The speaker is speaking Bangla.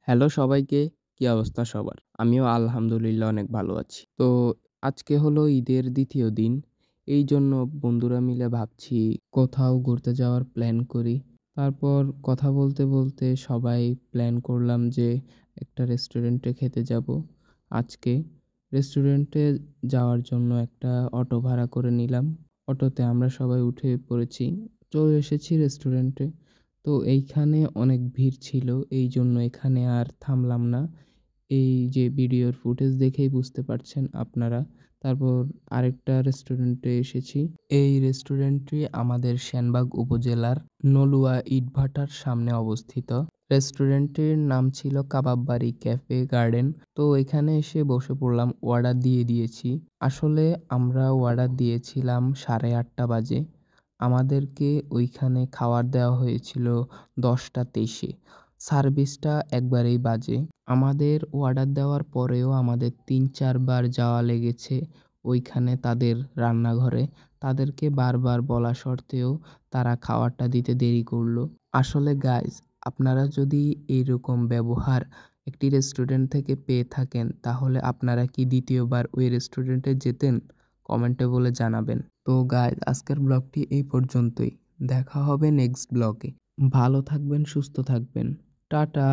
হ্যালো সবাইকে, কি অবস্থা সবার? আমিও আলহামদুলিল্লাহ অনেক ভালো আছি। তো আজকে হলো ঈদের ২য় দিন। এইজন্য বন্ধুরা মিলে ভাবছি কোথাও ঘুরতে যাওয়ার প্ল্যান করি। তারপর কথা বলতে, বলতে সবাই প্ল্যান করলাম যে একটা রেস্টুরেন্টে খেতে যাবো আজকে। রেস্টুরেন্টে যাওয়ার জন্য একটা অটো ভাড়া করে নিলাম। অটোতে আমরা সবাই উঠে পড়েছি। চলে এসেছি রেস্টুরেন্টে। তো এইখানে অনেক ভিড় ছিল। এইজন্য এখানে আর থামলাম না। এই যে ভিডিওর ফুটেজ দেখেই বুঝতে পারছেন আপনারা। তারপর আরেকটা রেস্টুরেন্টে এসেছি। এই রেস্টুরেন্টটি আমাদের সেনবাগ উপজেলার নলুয়া ইটভাটার সামনে অবস্থিত। রেস্টুরেন্টটির নাম ছিল কাবাব বাড়ি ক্যাফে গার্ডেন। তো এখানে এসে বসে পড়লাম, অর্ডার দিয়ে দিয়েছি। আসলে আমরা অর্ডার দিয়েছিলাম 8:30 বাজে। আমাদেরকে ওইখানে খাবার দেওয়া হয়েছিল 10টা 23-এ। সার্ভিসটা একবারেই বাজে। আমাদের অর্ডার দেওয়ার পরেও আমাদের ৩-৪ বার যাওয়া লেগেছে ওইখানে তাদের রান্নাঘরে। তাদেরকে বারবার বলা সত্ত্বেও তারা খাবারটা দিতে দেরি করলো। আসলে গাইস, আপনারা যদি এইরকম ব্যবহার একটি রেস্টুরেন্ট থেকে পেয়ে থাকেন, তাহলে আপনারা কি ২য় বার ওই রেস্টুরেন্টে যেতেন? কমেন্টে বলে জানাবেন। তো গাইস, আজকের ব্লগটি এই পর্যন্তই। দেখা হবে নেক্সট ব্লগে। ভালো থাকবেন, সুস্থ থাকবেন। টাটা।